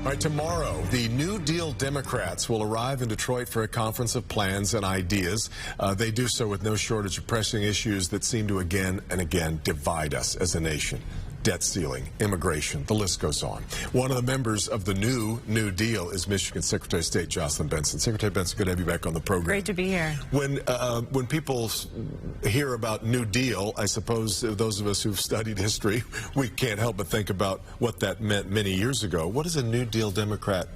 All right, tomorrow, the New Deal Democrats will arrive in Detroit for a conference of plans and ideas. They do so with no shortage of pressing issues that seem to again and again divide us as a nation. Debt ceiling, immigration, the list goes on. One of the members of the New Deal is Michigan Secretary of State Jocelyn Benson. Secretary Benson, good to have you back on the program. Great to be here. When people hear about New Deal, I suppose those of us who've studied history, we can't help but think about what that meant many years ago. What is a New Deal Democrat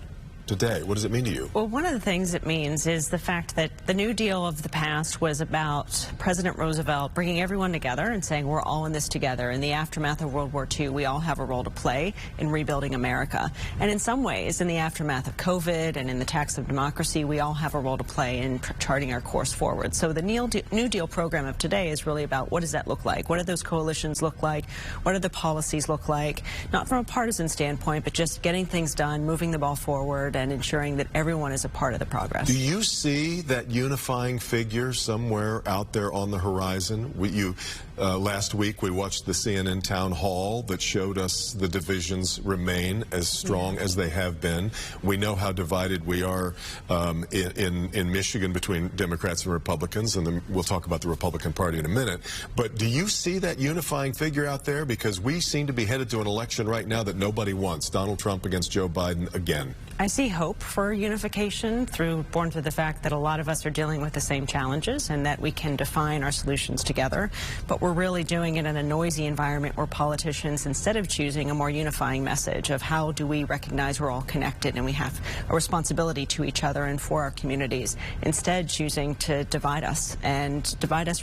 today? What does it mean to you? Well, one of the things it means is the fact that the New Deal of the past was about President Roosevelt bringing everyone together and saying we're all in this together. In the aftermath of World War II, we all have a role to play in rebuilding America. And in some ways, in the aftermath of COVID and in the tax of democracy, we all have a role to play in charting our course forward. So the New Deal program of today is really about what does that look like? What do those coalitions look like? What do the policies look like? Not from a partisan standpoint, but just getting things done, moving the ball forward, and ensuring that everyone is a part of the progress. Do you see that unifying figure somewhere out there on the horizon? Last week we watched the CNN town hall that showed us the divisions remain as strong as they have been. We know how divided we are in Michigan between Democrats and Republicans, and then we'll talk about the Republican Party in a minute. But do you see that unifying figure out there? Because we seem to be headed to an election right now that nobody wants. Donald Trump against Joe Biden again. I see hope for unification born through the fact that a lot of us are dealing with the same challenges and that we can define our solutions together. But we're really doing it in a noisy environment where politicians, instead of choosing a more unifying message of how do we recognize we're all connected and we have a responsibility to each other and for our communities, instead choosing to divide us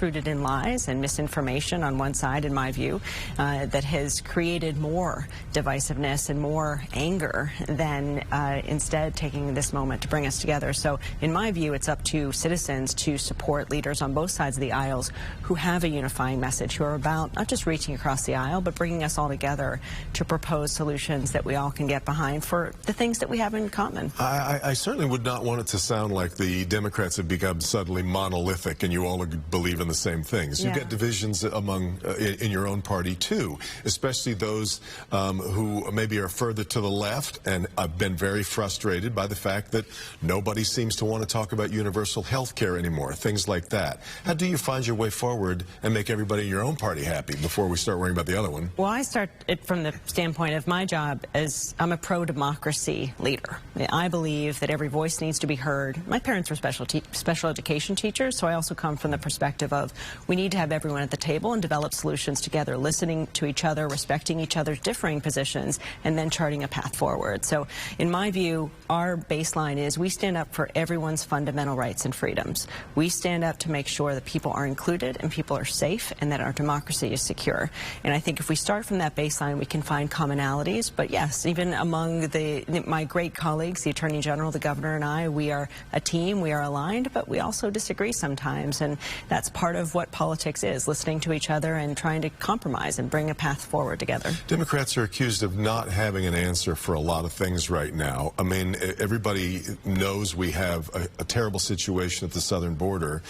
rooted in lies and misinformation on one side, in my view, that has created more divisiveness and more anger than instead taking this moment to bring us together. So in my view, it's up to citizens to support leaders on both sides of the aisles who have a unifying message, who are about not just reaching across the aisle, but bringing us all together to propose solutions that we all can get behind for the things that we have in common. I certainly would not want it to sound like the Democrats have become suddenly monolithic and you all believe in the same things. You've got divisions among in your own party too, especially those who maybe are further to the left and have been very frustrated by the fact that nobody seems to want to talk about universal health care anymore, things like that. How do you find your way forward and make everybody in your own party happy before we start worrying about the other one? Well, I start it from the standpoint of my job as I'm a pro-democracy leader. I believe that every voice needs to be heard. My parents were special education teachers, so I also come from the perspective of we need to have everyone at the table and develop solutions together, listening to each other, respecting each other's differing positions, and then charting a path forward. So in my view, our baseline is we stand up for everyone's fundamental rights and freedoms. We stand up to make sure that people are included and people are safe and that our democracy is secure. And I think if we start from that baseline, we can find commonalities. But yes, even among my great colleagues, the Attorney General, the Governor, and I, we are a team, we are aligned, but we also disagree sometimes. And that's part of what politics is, listening to each other and trying to compromise and bring a path forward together. Democrats are accused of not having an answer for a lot of things right now. I mean, everybody knows we have a terrible situation at the southern border.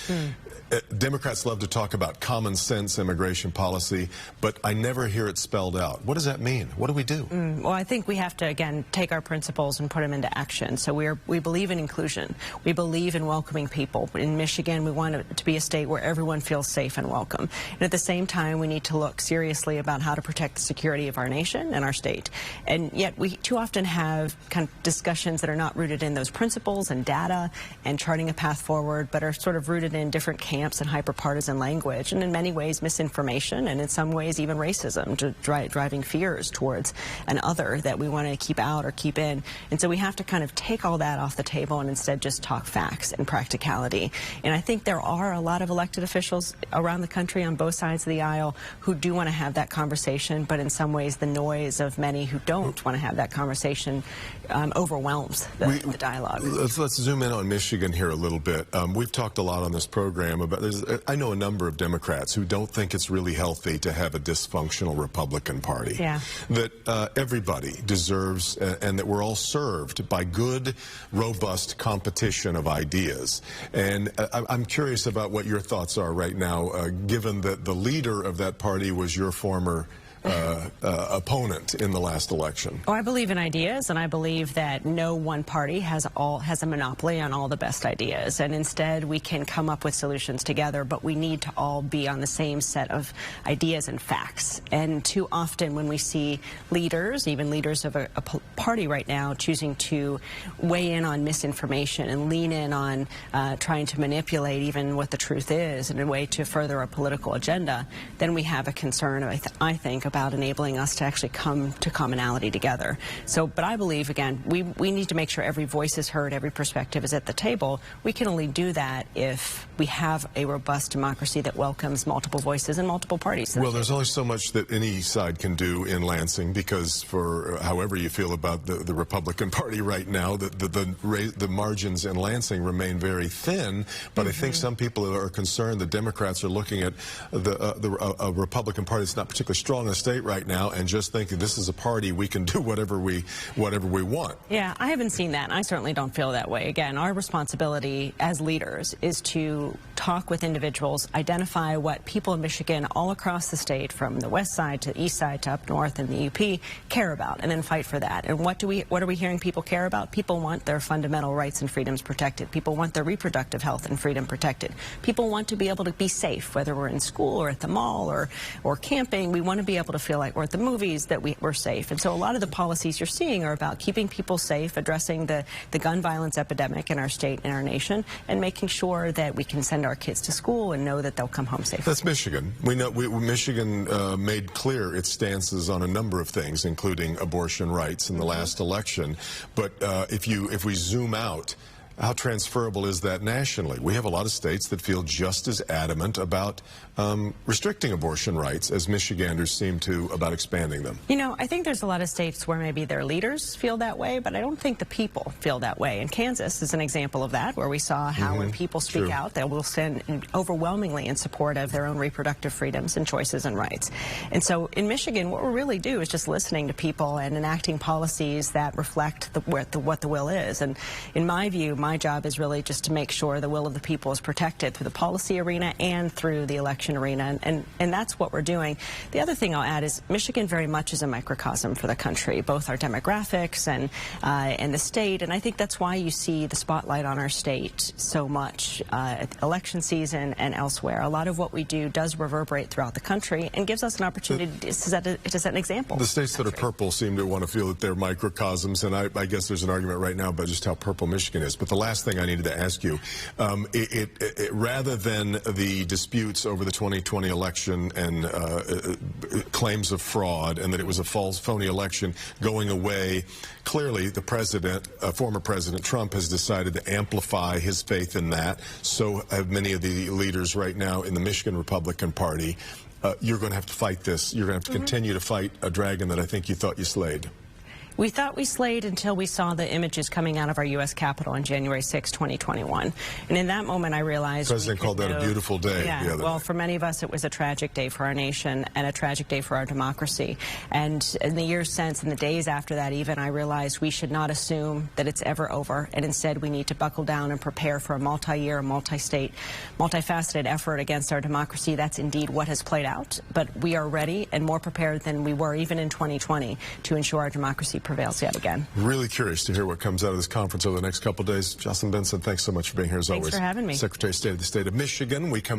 Democrats love to talk about common sense immigration policy, but I never hear it spelled out. What does that mean? What do we do? Well, I think we have to, again, take our principles and put them into action. So we believe in inclusion. We believe in welcoming people. In Michigan, we want it to be a state where everyone feels safe and welcome. And at the same time, we need to look seriously about how to protect the security of our nation and our state. And yet we too often have kind of discussions that are not rooted in those principles and data and charting a path forward, but are sort of rooted in different camps and hyper-partisan language, and in many ways misinformation, and in some ways even racism, driving fears towards an other that we want to keep out or keep in. And so we have to kind of take all that off the table and instead just talk facts and practicality. And I think there are a lot of elected officials around the country on both sides of the aisle who do want to have that conversation, but in some ways the noise of many who don't want to have that conversation overwhelms the dialogue. Let's zoom in on Michigan here a little bit. We've talked a lot on this program about I know a number of Democrats who don't think it's really healthy to have a dysfunctional Republican Party. That everybody deserves and that we're all served by good, robust competition of ideas. And I'm curious about what your thoughts are right now, given that the leader of that party was your former opponent in the last election? Oh, I believe in ideas, and I believe that no one party has a monopoly on all the best ideas, and instead we can come up with solutions together, but we need to all be on the same set of ideas and facts. And too often when we see leaders, even leaders of a party right now, choosing to weigh in on misinformation and lean in on trying to manipulate even what the truth is in a way to further a political agenda, then we have a concern, I think, about enabling us to actually come to commonality together. So, but I believe, again, we need to make sure every voice is heard, every perspective is at the table. We can only do that if we have a robust democracy that welcomes multiple voices and multiple parties. Well, there's only so much that any side can do in Lansing, because for however you feel about the Republican Party right now, the margins in Lansing remain very thin, but I think some people are concerned. The Democrats are looking at a Republican Party that's not particularly strong in the state right now and just thinking this is a party we can do whatever we want. Yeah, I haven't seen that, and I certainly don't feel that way. Again, our responsibility as leaders is to talk with individuals, identify what people in Michigan all across the state, from the west side to the east side to up north in the UP, care about, and then fight for that. And what are we hearing people care about? People want their fundamental rights and freedoms protected. People want their reproductive health and freedom protected. People want to be able to be safe, whether we're in school or at the mall or camping. We want to be able to feel like we're at the movies, that we're safe. And so a lot of the policies you're seeing are about keeping people safe, addressing the gun violence epidemic in our state and our nation, and making sure that we can send our kids to school and know that they'll come home safe. That's Michigan. We know Michigan made clear its stances on a number of things, including abortion rights in the last election. But if we zoom out, how transferable is that nationally? We have a lot of states that feel just as adamant about restricting abortion rights as Michiganders seem to about expanding them. You know, I think there's a lot of states where maybe their leaders feel that way, but I don't think the people feel that way. And Kansas is an example of that, where we saw how when people speak out, they will stand overwhelmingly in support of their own reproductive freedoms and choices and rights. And so in Michigan, what we really do is just listening to people and enacting policies that reflect what the will is. And in my view, my job is really just to make sure the will of the people is protected through the policy arena and through the election arena, and that's what we're doing. The other thing I'll add is Michigan very much is a microcosm for the country, both our demographics and the state, and I think that's why you see the spotlight on our state so much at election season and elsewhere. A lot of what we do does reverberate throughout the country and gives us an opportunity to set an example. The states that are purple seem to want to feel that they're microcosms, and I guess there's an argument right now about just how purple Michigan is. But the last thing I needed to ask you, rather than the disputes over the 2020 election and claims of fraud and that it was a phony election going away, clearly the president, former President Trump, has decided to amplify his faith in that. So have many of the leaders right now in the Michigan Republican Party. You're going to have to fight this. You're going to have to continue to fight a dragon that I think you thought you slayed. We thought we slayed until we saw the images coming out of our U.S. Capitol on January 6, 2021. And in that moment, I realized the President called that a beautiful day. Yeah, well, for many of us, it was a tragic day for our nation and a tragic day for our democracy. And in the years since, and the days after that even, I realized we should not assume that it's ever over. And instead, we need to buckle down and prepare for a multi-year, multi-state, multifaceted effort against our democracy. That's indeed what has played out. But we are ready and more prepared than we were even in 2020 to ensure our democracy prevails yet again. Really curious to hear what comes out of this conference over the next couple of days. Jocelyn, Benson, thanks so much for being here as always. Thanks for having me. Secretary of State of the State of Michigan. We come